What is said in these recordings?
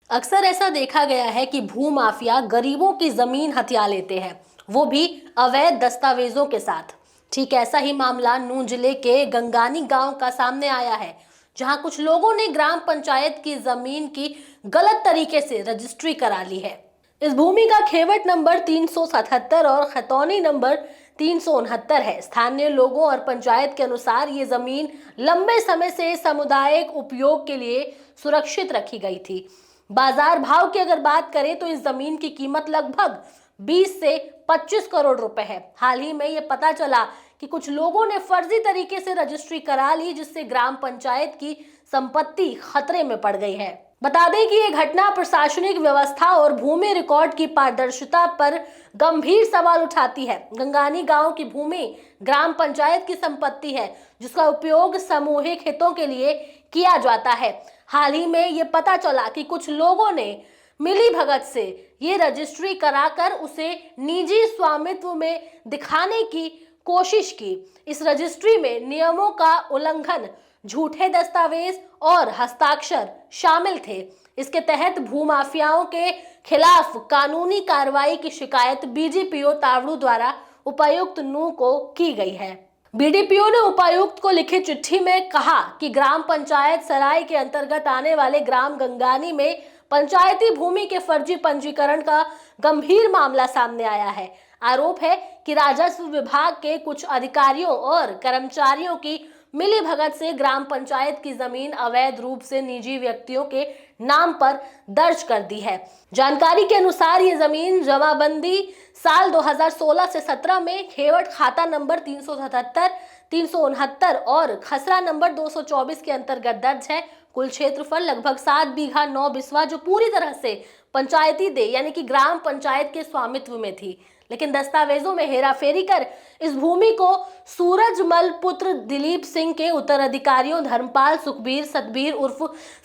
अक्सर ऐसा देखा गया है कि भूमाफिया गरीबों की जमीन हथिया लेते हैं, वो भी अवैध दस्तावेजों के साथ। ठीक ऐसा ही मामला नूंह जिले के गंगानी गांव का सामने आया है, जहां कुछ लोगों ने ग्राम पंचायत की जमीन की गलत तरीके से रजिस्ट्री करा ली है। इस भूमि का खेवट नंबर 377 और खतौनी नंबर 369 है। स्थानीय लोगों और पंचायत के अनुसार ये जमीन लंबे समय से सामुदायिक उपयोग के लिए सुरक्षित रखी गई थी। बाजार भाव की अगर बात करें तो इस जमीन की कीमत लगभग 20 से 25 करोड़ रुपए है। हाल ही में ये पता चला कि कुछ लोगों ने फर्जी तरीके से रजिस्ट्री करा ली, जिससे ग्राम पंचायत की संपत्ति खतरे में पड़ गई है। बता दें कि यह घटना प्रशासनिक व्यवस्था और भूमि रिकॉर्ड की पारदर्शिता पर गंभीर सवाल उठाती है। गंगानी गांव की भूमि ग्राम पंचायत की संपत्ति है, जिसका उपयोग सामूहिक हितों के लिए किया जाता है। हाल ही में ये पता चला कि कुछ लोगों ने मिली भगत से ये रजिस्ट्री कराकर उसे निजी स्वामित्व में दिखाने की कोशिश की। इस रजिस्ट्री में नियमों का उल्लंघन, झूठे दस्तावेज और हस्ताक्षर शामिल थे। इसके तहत भूमाफियाओं के खिलाफ कानूनी कार्रवाई की शिकायत बीडीपीओ तावड़ू द्वारा उपायुक्त नूंह को की गई है। बीडीपीओ ने उपायुक्त को लिखी चिट्ठी में कहा कि ग्राम पंचायत सराय के अंतर्गत आने वाले ग्राम गंगानी में पंचायती भूमि के फर्जी पंजीकरण का गंभीर मामला सामने आया है। आरोप है कि राजस्व विभाग के कुछ अधिकारियों और कर्मचारियों की मिली भगत से ग्राम पंचायत की जमीन अवैध रूप से निजी व्यक्तियों के नाम पर दर्ज कर दी है। जानकारी के अनुसार ये जमीन जमाबंदी साल 2016 से 17 में खेवट खाता नंबर 377, 369 और खसरा नंबर 224 के अंतर्गत दर्ज है। कुल क्षेत्रफल लगभग 7 बीघा 9 बिस्वा, जो पूरी तरह से पंचायती दे यानी कि ग्राम पंचायत के स्वामित्व में थी। लेकिन दस्तावेजों में हेराफेरी कर इस भूमि को सूरजमल पुत्र दिलीप सिंह के उत्तराधिकारियों धर्मपाल, सुखबीर, सतबीर उर्फ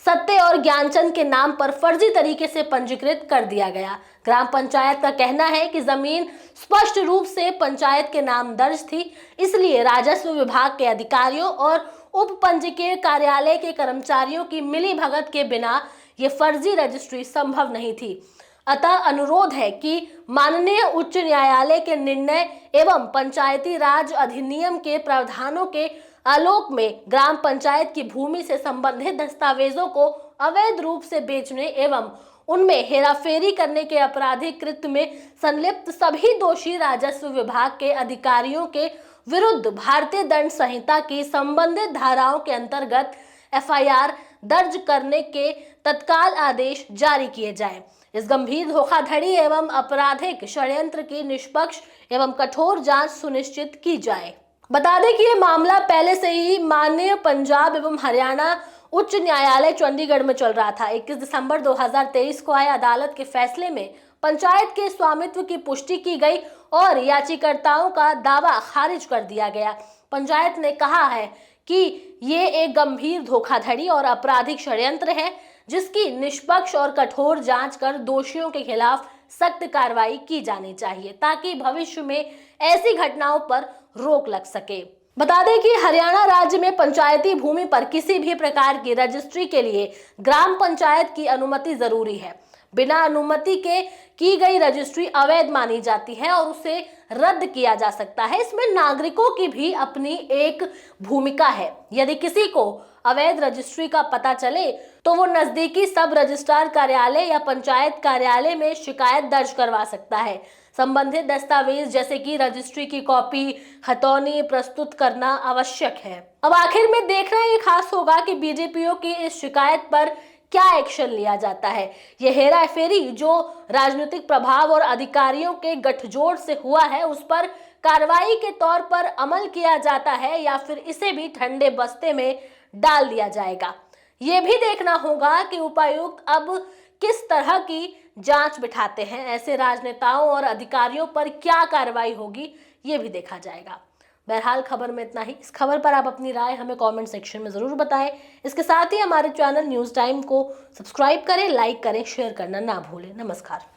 सत्य और ज्ञानचंद के नाम पर फर्जी तरीके से पंजीकृत कर दिया गया। ग्राम पंचायत का कहना है कि जमीन स्पष्ट रूप से पंचायत के नाम दर्ज थी, इसलिए राजस्व विभाग के अधिकारियों और उप पंजीकृत कार्यालय के कर्मचारियों की मिली भगत के बिना ये फर्जी रजिस्ट्री संभव नहीं थी। अतः अनुरोध है कि माननीय उच्च न्यायालय के निर्णय एवं पंचायती राज अधिनियम के प्रावधानों के आलोक में ग्राम पंचायत की भूमि से संबंधित दस्तावेजों को अवैध रूप से बेचने एवं उनमें हेराफेरी करने के आपराधिक कृत्य में संलिप्त सभी दोषी राजस्व विभाग के अधिकारियों के विरुद्ध भारतीय दंड संहिता की संबंधित धाराओं के अंतर्गत एफआईआर दर्ज करने के तत्काल आदेश जारी किए जाएं। इस गंभीर धोखाधड़ी एवं आपराधिक षड्यंत्र की निष्पक्ष एवं कठोर जांच सुनिश्चित की जाए। बता दें कि यह मामला पहले से ही माननीय पंजाब एवं हरियाणा उच्च न्यायालय चंडीगढ़ में चल रहा था। 21 दिसंबर 2023 को आए अदालत के फैसले में पंचायत के स्वामित्व की पुष्टि की गई और याचिकाकर्ताओं का दावा खारिज कर दिया गया। पंचायत ने कहा है कि ये एक गंभीर धोखाधड़ी और आपराधिक षड्यंत्र है, जिसकी निष्पक्ष और कठोर जांच कर दोषियों के खिलाफ सख्त कार्रवाई की जानी चाहिए, ताकि भविष्य में ऐसी घटनाओं पर रोक लग सके। बता दें कि हरियाणा राज्य में पंचायती भूमि पर किसी भी प्रकार की रजिस्ट्री के लिए ग्राम पंचायत की अनुमति जरूरी है। बिना अनुमति के की गई रजिस्ट्री अवैध मानी जाती है और उसे रद्द किया जा सकता है। इसमें नागरिकों की भी अपनी एक भूमिका है। यदि किसी को अवैध रजिस्ट्री का पता चले तो वो नजदीकी सब रजिस्ट्रार कार्यालय या पंचायत कार्यालय में शिकायत दर्ज करवा सकता है। संबंधित दस्तावेज जैसे कि रजिस्ट्री की कॉपी, खतौनी प्रस्तुत करना आवश्यक है। अब आखिर में देखना ये खास होगा कि बीडीपीओ की इस शिकायत पर क्या एक्शन लिया जाता है। यह हेराफेरी जो राजनीतिक प्रभाव और अधिकारियों के गठजोड़ से हुआ है, उस पर कार्रवाई के तौर पर अमल किया जाता है या फिर इसे भी ठंडे बस्ते में डाल दिया जाएगा। ये भी देखना होगा कि उपायुक्त अब किस तरह की जांच बिठाते हैं। ऐसे राजनेताओं और अधिकारियों पर क्या कार्रवाई होगी, ये भी देखा जाएगा। बहरहाल खबर में इतना ही। इस खबर पर आप अपनी राय हमें कमेंट सेक्शन में जरूर बताएं। इसके साथ ही हमारे चैनल न्यूज़ टाइम को सब्सक्राइब करें, लाइक करें, शेयर करना ना भूलें। नमस्कार।